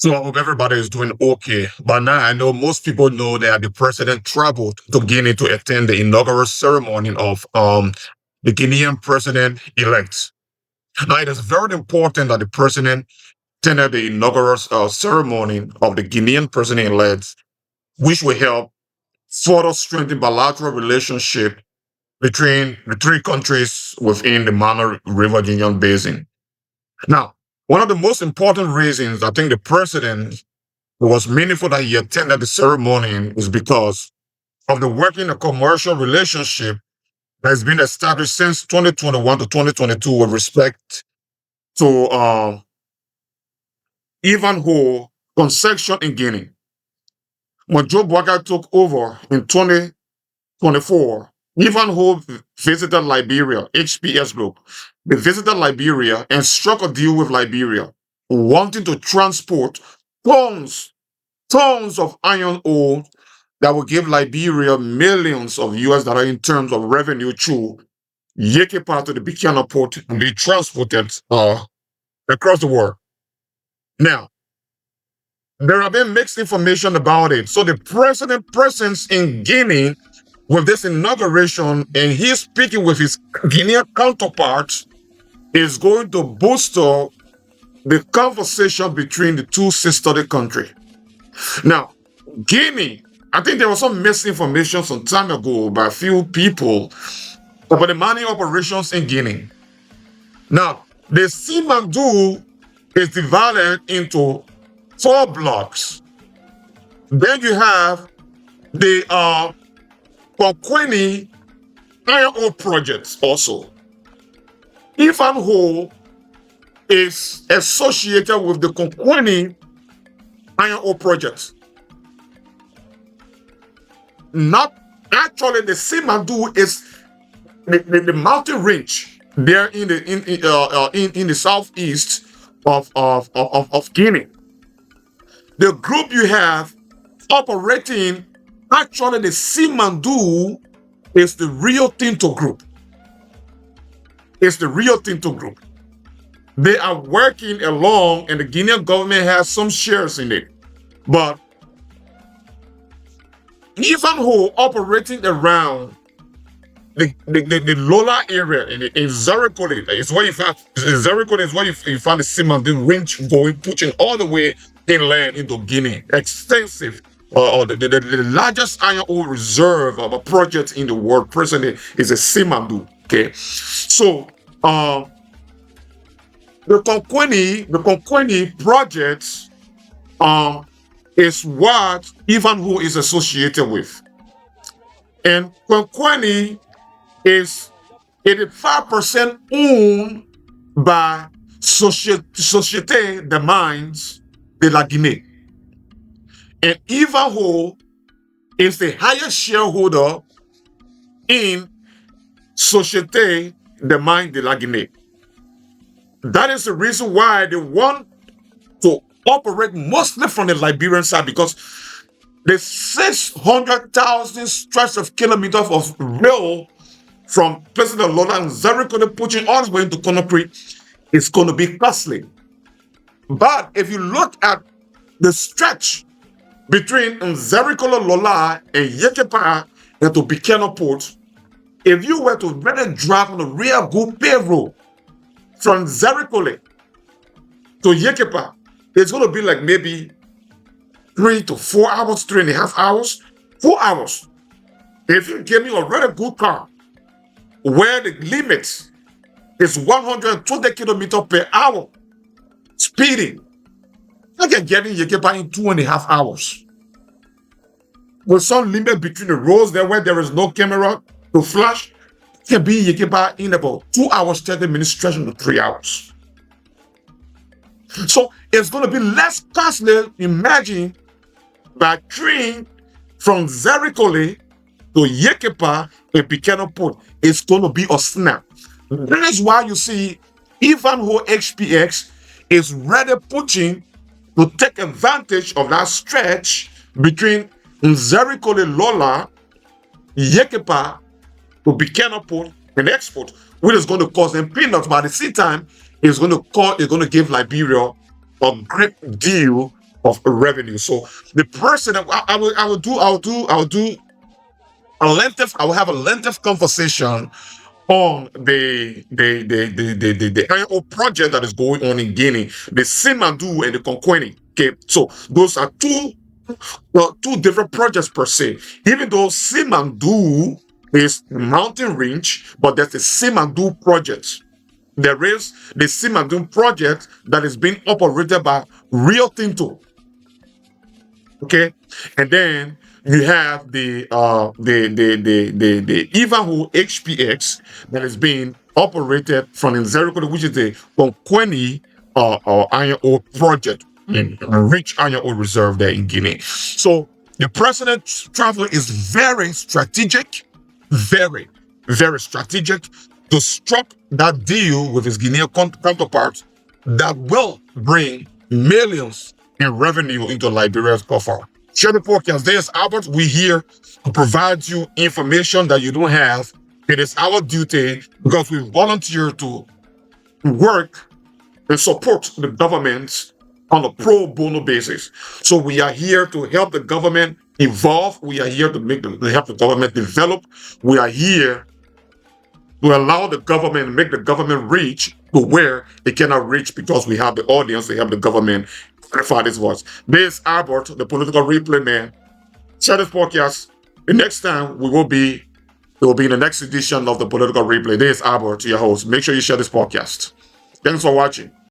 So I hope everybody is doing okay. But now I know most people know that the president traveled to Guinea to attend the inaugural ceremony of the Guinean president elect. Now it is very important that the president attended the inaugural ceremony of the Guinean president elect, which will help further strengthen bilateral relationship between the three countries within the Mano River Union Basin. Now, one of the most important reasons I think the president it was meaningful that he attended the ceremony is because of the working and commercial relationship that has been established since 2021 to 2022 with respect to Ivanhoe concession in Guinea. When Joe Boakai took over in 2024, Ivanhoe visited Liberia, HPS Group. They visited Liberia and struck a deal with Liberia, wanting to transport tons of iron ore that will give Liberia millions of US dollars in terms of revenue through Yekepa to the Buchanan port and be transported across the world. Now, there have been mixed information about it. So the president presence in Guinea with this inauguration and he's speaking with his Guinean counterparts is going to boost the conversation between the two sisterly countries. Now, Guinea, I think there was some misinformation some time ago by a few people about the mining operations in Guinea. Now, the Simandou is divided into 4 blocks. Then you have the Kokwani iron ore projects also. Ivanhoe is associated with the Kokwani iron ore projects. Not actually the Simandou is the mountain range there in the southeast of Guinea. The group you have operating actually the Simandou is the Rio Tinto group. It's the Rio Tinto group. They are working along, and the Guinean government has some shares in it. But Ivanhoe operating around the Lola area in Zarikole is where you find Zarikole is where you find the Simandou range going, pushing all the way inland into Guinea. Extensive, the largest iron ore reserve of a project in the world presently is a Simandou. Okay, so the Kokwani project is what Ivanhoe is associated with, and Kokwani is 85% owned by Société des Mines de la Guinée. And Ivanhoe is the highest shareholder in Société des Mines de la Guinée. That is the reason why they want to operate mostly from the Liberian side, because the 600,000 stretch of kilometers of rail from President Lola and Zarikole pushing all the way into Conakry is going to be costly. But if you look at the stretch between Zarikole Lola and Yekepa and to Buchanan Port, if you were to really drive on the real good paved road from Zarikole to Yekepa, it's going to be like maybe 3 to 4 hours, 3.5 hours, 4 hours. If you give me a really good car where the limit is 120 kilometers per hour speeding, I can get in Yekepa in 2.5 hours. With some limit between the roads there where there is no camera to flash, you can be in Yekepa in about 2 hours, 30 minutes, stretching to 3 hours. So it's going to be less costly, imagine, by train from Zarikole to Yekepa and Buchanan Port. It's going to be a snap. That is why you see Ivanhoe HPX is ready pushing to take advantage of that stretch between Zarikole Lola, Yekepa to Buchanan Port and export, which is going to cost them peanuts, but at the same time, it's going to give Liberia a great deal of revenue. So the person I will have a lengthy conversation on the IO project that is going on in Guinea, the Simandu and the Konkweni. Okay, so those are two different projects per se. Even though Simandu is mountain range, but there's the Simandu project. There is the Simandu project that is being operated by Rio Tinto. Okay, and then you have the Ivanhoe HPX that is being operated from Nzeriko, which is the Konkweni iron ore project, a rich iron ore reserve there in Guinea. So the president's travel is very strategic, very, very strategic to struck that deal with his Guinean counterparts that will bring millions in revenue into Liberia's coffer. Share the forecast. There's Albert. We here to provide you information that you don't have. It is our duty because we volunteer to work and support the government on a pro bono basis. So we are here to help the government evolve. We are here to help the government develop. We are here to allow the government, make the government reach to where it cannot reach because we have the audience, we have the government clarify this voice. This is Albert, the political replay man. Share this podcast. The next time it will be in the next edition of the political replay. This is Albert, your host. Make sure you share this podcast. Thanks for watching.